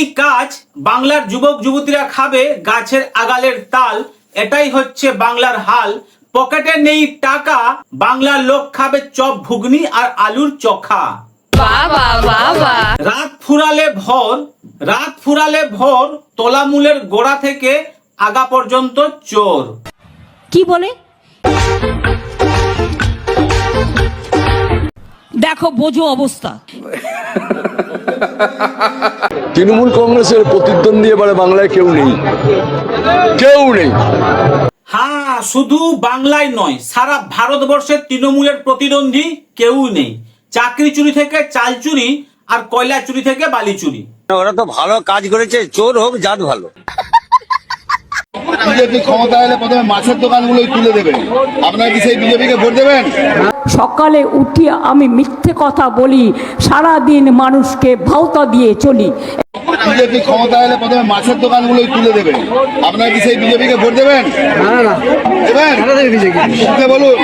নেই কাজ, বাংলার যুবক যুবতীরা খাবে গাছের আগালের তাল, এটাই হচ্ছে বাংলার হাল। পকেটে নেই টাকা, বাংলার লোক খাবে চপ ঘুগনি আর আলুর চোখা। রাত ফুরালে ভোর, তোলামূলের গোড়া থেকে আগা পর্যন্ত চোর। কি বলে? দেখো বোঝো অবস্থা। তৃণমূল কংগ্রেসের প্রতিদ্বন্দ্বী এবারে বাংলায় কেউ নেই। হ্যাঁ, শুধু বাংলায় নয়, সারা ভারতবর্ষের তৃণমূলের প্রতিদ্বন্দ্বী কেউ নেই। চাকরি চুরি থেকে চাল চুরি আর কয়লা চুরি থেকে বালি চুরি। ওরা তো ভালো কাজ করেছে, চোর হোক জাত ভালো। বিজেপি ক্ষমতা এলে প্রথমে মাছের দোকানগুলোই তুলে দেবে। আপনারা কি সেই বিজেপিকে ভোট দেবেন? সকালে উঠি আমি মিথ্যে কথা বলি, সারাদিন মানুষকে ভাওতা দিয়ে চলি। বিজেপি ক্ষমতা এলে প্রথমে মাছের দোকানগুলোই তুলে দেবে। আপনারা কি সেই বিজেপিকে ভোট দেবেন? দেবেন? বলুন।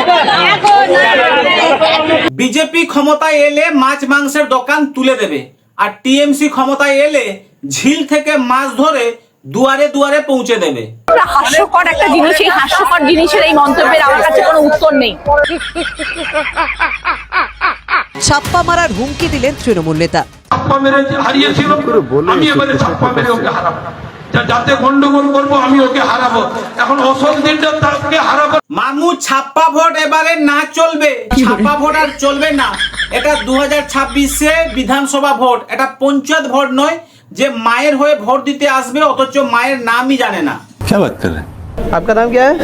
বিজেপি ক্ষমতায় এলে মাছ মাংসের দোকান তুলে দেবে, আর টিএমসি ক্ষমতায় এলে ঝিল থেকে মাছ ধরে দুয়ারে দুয়ারে পৌঁছে দেবে। হাস্যকর একটা জিনিস, এই হাস্যকর জিনিসের এই মন্তব্যের আমার কাছে কোনো উত্তর নেই। ছাপ্পা মারার হুমকি দিলেন তৃণমূল নেতা। ছাপ্পা মেরে হারিয়েছিল, আমি এবারে ছাপ্পা মেরে ওকে হারাবো, যাতে গন্ডগোল করবো আমি ওকে হারাবো। এখন অসল দিনটা তাকে হারাবো। মামু ছাপ্পা ভোট এবারে না চলবে, ছাপ্পা ভোট আর চলবে না। এটা 2026 বিধানসভা ভোট, এটা পঞ্চায়েত ভোট নয় যে মায়ের হয়ে ভোট দিতে আসবে অথচ মায়ের নামই জানে না। आपका नाम क्या है?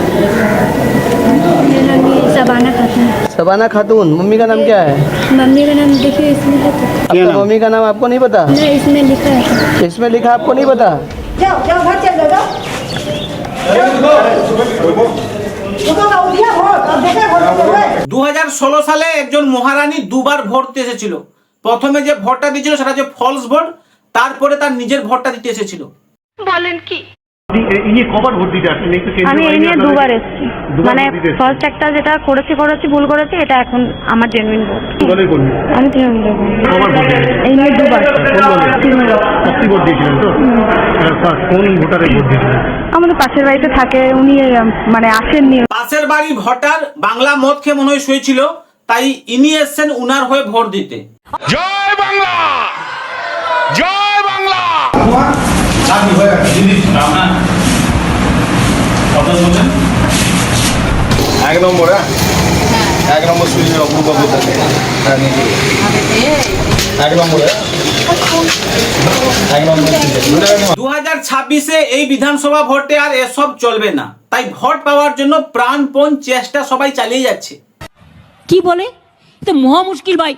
मेरा नाम शबाना खातून। शबाना खातून। मम्मी का नाम क्या है? मम्मी का नाम देखिए इसमें है तो। आपका मम्मी का नाम आपको नहीं पता? नहीं, इसमें लिखा है। इसमें लिखा आपको नहीं पता? যাও যাও ঘর চলে যাও। 2016 সালে একজন মহারানী দুবার ভোট দিতে এসেছিল। প্রথমে যে ভোটটা দিয়েছিল সেটা যে ফলস ভোট, তারপরে তার নিজের ভোটটা দিতে এসেছিল। বলেন কি? আমি এই নিয়ে দুবার এসেছি, মানে ফার্স্ট একটা যেটা করেছি ভুল করেছি, এটা এখন আমার জেনুইন ভোট। আমি তৃণমূলের এই নিয়ে দুবার। আমাদের পাশের বাড়িতে থাকে উনি, মানে আসেননি। পাশের বাড়ি ভোটার বাংলা মদ খেয়ে মনে হয় শুয়েছিল, তাই ইনি এসছেন উনার হয়ে ভোট দিতে। জয় বাংলা, জয় বাংলা। এক নম্বর সুইচের অপূর্ব এক নম্বরে 2026 এই বিধানসভা ভোটে আর এসব চলবে না, তাই ভোট পাওয়ার জন্য প্রাণপণ চেষ্টা সবাই চালিয়ে যাচ্ছে। কি বলে? এটা মহা মুশকিল ভাই।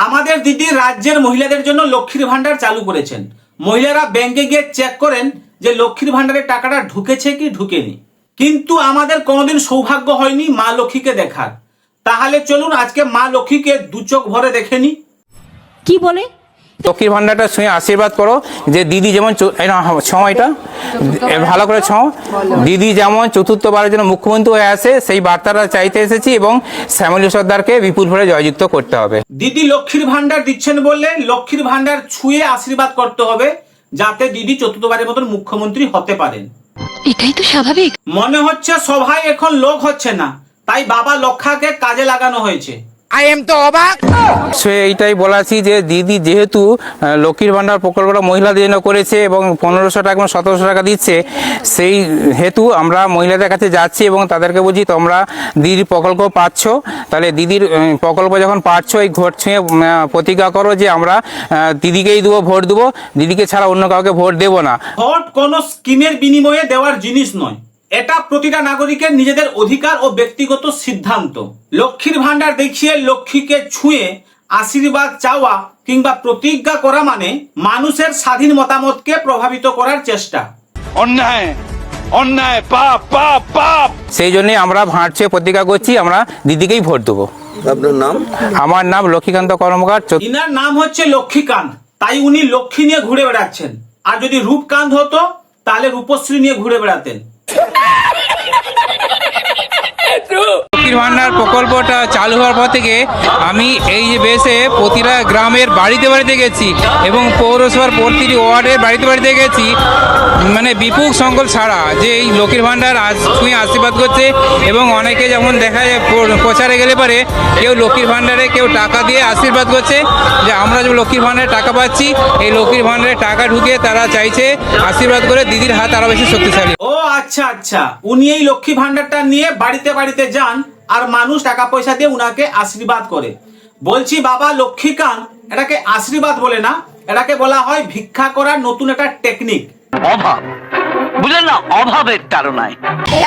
আমাদের দিদি রাজ্যের মহিলাদের জন্য লক্ষ্মীর ভান্ডার চালু করেছেন। মহিলারা ব্যাংকে গিয়ে চেক করেন যে লক্ষ্মীর ভান্ডারের টাকাটা ঢুকেছে কি ঢুকেনি। কিন্তু আমাদের কোনোদিন সৌভাগ্য হয়নি মা লক্ষ্মীকে দেখার। তাহলে চলুন আজকে মা লক্ষ্মীকে দু চোখ ভরে দেখে নি। কি বলে? লক্ষ্মীর ভান্ডারটা শুনে আশীর্বাদ করো যে দিদি যেমন সময়টা ভালো করে দিদি যেমন চতুর্থবারের জন্য মুখ্যমন্ত্রী হয়ে আসে, সেই বার্তাটা চাইতে এসেছি এবং শ্যামলী সর্দারকে বিপুল ভরে জয়যুক্ত করতে হবে। দিদি লক্ষ্মীর ভান্ডার দিচ্ছেন বললে লক্ষ্মীর ভান্ডার ছুঁয়ে আশীর্বাদ করতে হবে, যাতে দিদি চতুর্থবারের মতন মুখ্যমন্ত্রী হতে পারেন। এটাই তো স্বাভাবিক। মনে হচ্ছে সভায় এখন লোক হচ্ছে না, তাই বাবা লক্ষাকে কাজে লাগানো হয়েছে। এইটাই বলাছি যে দিদি যেহেতু লক্ষ্মীর ভান্ডার প্রকল্পটা মহিলাদের জন্য করেছে এবং 1500 টাকা এবং 1700 টাকা দিচ্ছে, সেই হেতু আমরা মহিলাদের কাছে যাচ্ছি এবং তাদেরকে বলছি তোমরা দিদির প্রকল্প পাচ্ছ, তাহলে দিদির প্রকল্প যখন পাচ্ছ এই ভোট ছুঁয়ে প্রতিজ্ঞা করো যে আমরা দিদিকেই দেবো, ভোট দেবো, দিদিকে ছাড়া অন্য কাউকে ভোট দেবো না। ভোট কোনো স্কিমের বিনিময়ে দেওয়ার জিনিস নয়, এটা প্রতিটা নাগরিকের নিজেদের অধিকার ও ব্যক্তিগত সিদ্ধান্ত। লক্ষ্মীর ভান্ডার দেখিয়ে লক্ষ্মীকে ছুঁয়ে আশীর্বাদ চাওয়া কিংবা প্রতিজ্ঞা করা মানে মানুষের স্বাধীন মতামতকে প্রভাবিত করার চেষ্টা। অন্যায়, অন্যায়, পাপ, পাপ, পাপ। সেই জন্যই আমরা ভাঁট ছুঁয়ে প্রতিজ্ঞা করছি আমরা দিদিকেই ভোট দেবো। আপনার নাম? আমার নাম লক্ষ্মীকান্ত কর্মকার। ইনার নাম হচ্ছে লক্ষ্মীকান্ত, তাই উনি লক্ষ্মী নিয়ে ঘুরে বেড়াচ্ছেন। আর যদি রূপকান্ত হতো তাহলে রূপশ্রী নিয়ে ঘুরে বেড়াতেন। লক্ষ্মীর ভাণ্ডার প্রকল্পটা চালু হওয়ার পর থেকে আমি এই যে বেসে প্রতিটা গ্রামের বাড়িতে বাড়িতে গেছি এবং পৌরসভার প্রতিটি ওয়ার্ডের বাড়িতে বাড়িতে গেছি, মানে বিপুল সংকল ছাড়া যে এই লক্ষ্মীর ভাণ্ডার ছুঁয়ে আশীর্বাদ করছে। এবং অনেকে যেমন দেখা যায় প্রচারে গেলে পারে কেউ লক্ষ্মীর ভাণ্ডারে কেউ টাকা দিয়ে আশীর্বাদ করছে যে আমরা যে লক্ষ্মীর ভাণ্ডারে টাকা পাচ্ছি, এই লক্ষ্মীর ভাণ্ডারে টাকা ঢুকে তারা চাইছে আশীর্বাদ করে দিদির হাত আরো বেশি শক্তিশালী। ও আচ্ছা আচ্ছা, উনি এই লক্ষ্মী ভান্ডারটা নিয়ে বাড়িতে বাড়িতে যান আর মানুষ টাকা পয়সা দিয়ে উনাকে আশীর্বাদ করে। বলছি বাবা লক্ষ্মীকান্ত, এটাকে আশীর্বাদ বলে না, এটাকে বলা হয় ভিক্ষা করার নতুন একটা টেকনিক। অভাব বুঝলেন না, অভাবের তাড়নায়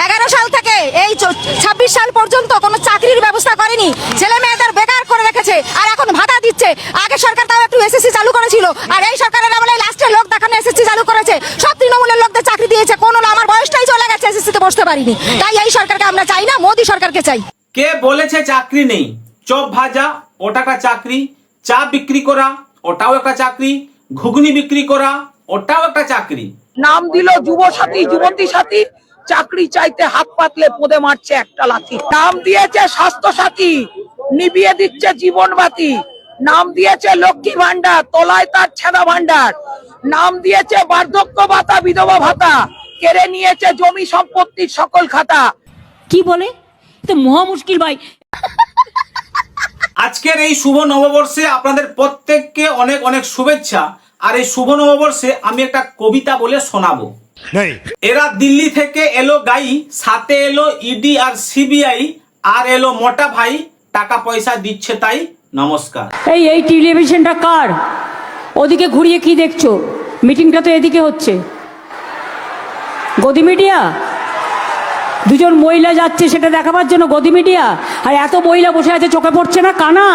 11 সাল থেকে এই 26 সাল পর্যন্ত কোনো চাকরির ব্যবস্থা করেনি, ছেলে মেয়েদের বেকার করে রেখেছে আর এখন ভাতা দিচ্ছে। আগে সরকার তাও একটু এসএসসি চালু করেছিল, আর এই সরকারের আমলে লাস্টে লোক দেখানো এসএসসি চালু করেছে, সব তৃণমূলের লোকদের চাকরি দিয়েছে। কোনো আমার বয়সটাই চলে গেছে, এসএসসি তে বসতে পারিনি। তাই এই সরকারকে আমরা চাই না, মোদি সরকারকে চাই। কে বলেছে চাকরি নেই? চপ ভাজা ওটা একটা চাকরি, চা বিক্রি করা ওটাও একটা চাকরি, ঘুগনি বিক্রি করা ওটাও একটা চাকরি। নাম দিল যুব সাথী, যুবতী সাথী, চাকরি চাইতে হাত পাতলে পোদে মারছে একটা লাথি। নাম দিয়েছে স্বাস্থ্য সাথী, নিবিয়ে দিচ্ছে জীবন বাতি। নাম দিয়েছে লক্ষ্মী ভান্ডার, তলায় তার ছেঁদা ভান্ডার। নাম দিয়েছে বার্ধক্য ভাতা, বিধবা ভাতা, কেড়ে নিয়েছে জমি সম্পত্তির সকল খাতা। কি বলে? তো মহা মুশকিল ভাই। আজকের এই শুভ নববর্ষে আপনাদের প্রত্যেককে অনেক অনেক শুভেচ্ছা। আর এই শুভ নববর্ষে আমি একটা কবিতা বলে শোনাবো। এরা দিল্লি থেকে এলো গাই, সাথে এলো ইডি আর সিবিআই, আর এলো মোটা ভাই, টাকা পয়সা দিচ্ছে তাই নমস্কার। এই টেলিভিশনটা কার? ওদিকে ঘুরিয়ে কি দেখছো? মিটিংটা তো এদিকে হচ্ছে। গদি মিডিয়া, দুজন মহিলা যাচ্ছে সেটা দেখাবার জন্য গদি মিডিয়া, আর এত মহিলা বসে আছে চোখে পড়ছে না কানা?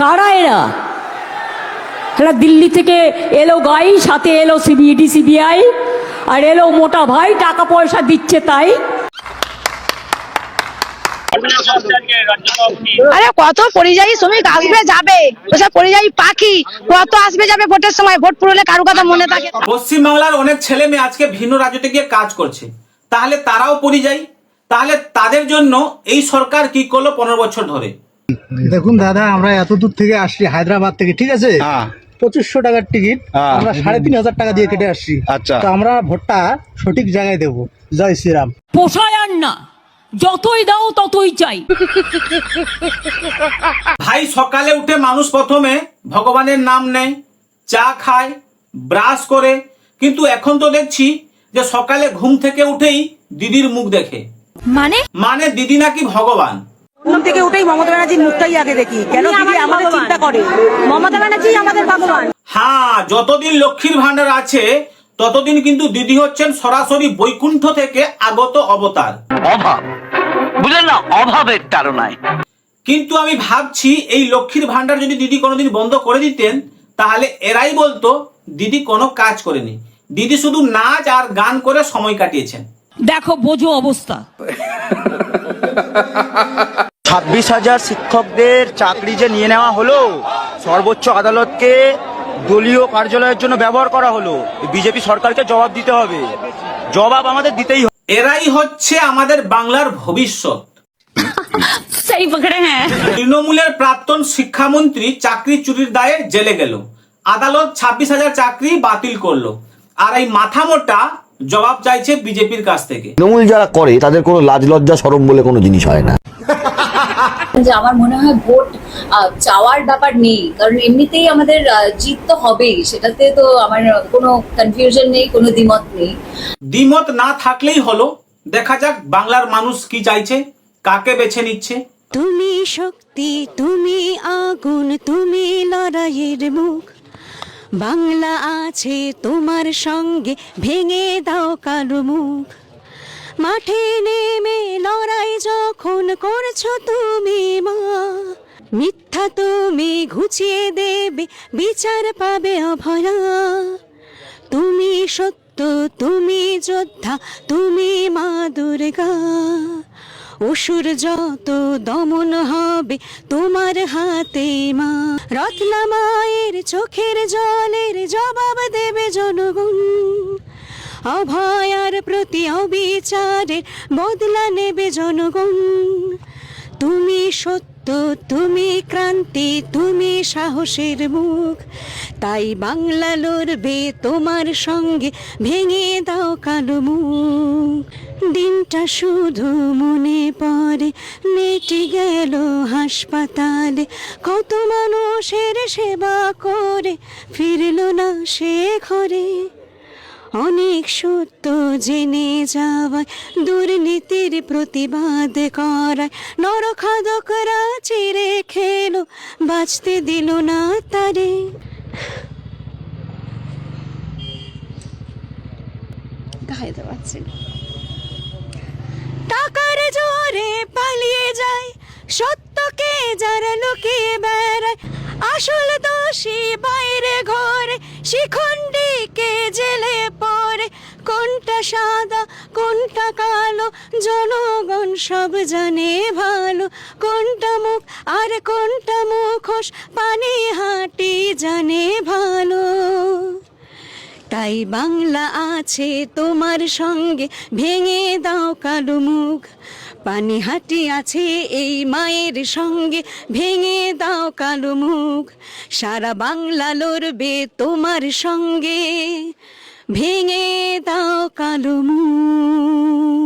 কারা এরা? এরা দিল্লি থেকে এলো গাই, সাথে এলো ইডি সিবিআই, আর এলো মোটা ভাই, টাকা পয়সা দিচ্ছে তাই। আরে কত পরিযায়ী শ্রমিক আসবে যাবে, ওসব পরিযায়ী পাখি কত আসবে যাবে ভোটের সময়, ভোট পুরোলে কারো কথা মনে থাকে? পশ্চিমবাংলার অনেক ছেলে মেয়ে আজকে ভিন্ন রাজ্যতে গিয়ে কাজ করছে, তাহলে তারাও পরিযায়ী? তাহলে তাদের জন্য এই সরকার কি করলো 15 বছর ধরে? দেখুন দাদা, আমরা এত দূর থেকে আসছি হায়দ্রাবাদ থেকে, ঠিক আছে, 2500 টাকার টিকিট আমরা 3500 টাকা দিয়ে কেটে আসছি। আচ্ছা, তো আমরা ভোটটা সঠিক জায়গায় দেবো। জয় শ্রীরাম। পোষায় আর না, যতই দাও ততই চাই। ভাই সকালে উঠে মানুষ প্রথমে ভগবানের নাম নেয়, চা খায়, ব্রাশ করে, কিন্তু এখন তো দেখছি যে সকালে ঘুম থেকে উঠেই দিদির মুখ দেখে। মানে দিদি নাকি ভগবান। ঘুম থেকে উঠেই মমতা ব্যানার্জির মুখটাই আগে দেখি, কেন দিদি আমাদের চিন্তা করে, মমতা ব্যানার্জি আমাদের ভগবান। হ্যাঁ, যতদিন লক্ষ্মীর ভান্ডার আছে ততদিন কিন্তু দিদি হচ্ছেন সরাসরি বৈকুণ্ঠ থেকে আগত অবতার। অভাব বুঝলেন না, অভাবের তাড়নায়। কিন্তু আমি ভাবছি এই লক্ষ্মীর ভান্ডার যদি দিদি কোনোদিন বন্ধ করে দিতেন, তাহলে এরাই বলতো দিদি কোনো কাজ করেনি, দিদি শুধু নাচ আর গান করে সময় কাটিয়েছেন। দেখো বোঝো অবস্থা। 26,000 শিক্ষকদের চাকরি যে নিয়ে নেওয়া হলো, সর্বোচ্চ আদালতকে দলীয় কার্যালয়ের জন্য ব্যবহার করা হলো, বিজেপি সরকারকে জবাব দিতে হবে, জবাব আমাদের দিতেই হবে। এরাই হচ্ছে আমাদের বাংলার ভবিষ্যৎ। সেই পকড়ে হ্যাঁ। তৃণমূলের প্রাক্তন শিক্ষামন্ত্রী চাকরি চুরির দায়ে জেলে গেল, আদালত 26,000 চাকরি বাতিল করলো, আর এই মাথা মোটা জবাব চাইছে বিজেপির কাছ থেকে। তৃণমূল যারা করে তাদের কোনো লাজ লজ্জা শরম বলে কোনো জিনিস হয় না। যে আমার মনে হয় ভোট চাওয়ার ব্যাপার নেই, কারণ এমনিতেই আমাদের জিত তো হবেই, সেটাতে তো আমার কোনো কনফিউশন নেই, কোনো দ্বিমত নেই। দ্বিমত না থাকলেই হলো, দেখা যাক বাংলার মানুষ কি চাইছে, কাকে বেছে নিচ্ছে। তুমি শক্তি, তুমি আগুন, তুমি লড়াইয়ের মুখ, বাংলা আছে তোমার সঙ্গে, ভেঙে দাও কালো মুখ। মাঠে নেমে লড়াই যখন করছো তুমি মা, মিথ্যা তুমি ঘুচিয়ে দেবে, বিচার পাবে অভয়া। তুমি সত্য, তুমি যোদ্ধা, তুমি মা দুর্গা। অসুর যত দমন হবে তোমার হাতে মা। রত্না মায়ের চোখের জলের জবাব দেবে জনগণ, অভয়ার প্রতি অবিচারে বদলা নেবে জনগণ। তুমি সত্য, তুমি ক্রান্তি, তুমি সাহসের মুখ, তাই বাংলা লড়বে তোমার সঙ্গে, ভেঙে দাও কালো মুখ। দিনটা শুধু মনে পড়ে, মেটে গেল হাসপাতালে, কত মানুষের সেবা করে ফিরল না সে ঘরে। অনেক সত্য জেনে যাওয়ায়, দুর্নীতির প্রতিবাদ করায়, নরখাদকরা চিরে খেলো, বাঁচতে দিল না তারে। গাইতে পারছি না। টাকার জোরে পালিয়ে যায় সত্যকে যারা লুকিয়ে বেড়ায়, আসল দোষী বাইরে ঘরে, শিখণ্ডীকে জেলে পড়ে। কোনটা সাদা কোনটা কালো জনগণ সব জানে ভালো, কোনটা মুখ আর কোনটা মুখোশ পানি হাঁটি জানে ভালো। তাই বাংলা আছে তোমার সঙ্গে, ভেঙে দাও কালো মুখ। পানিহাটি আছে এই মায়ের সঙ্গে, ভেঙে দাও কালো মুখ। সারা বাংলা লড়বে তোমার সঙ্গে, ভেঙে দাও কালো মুখ।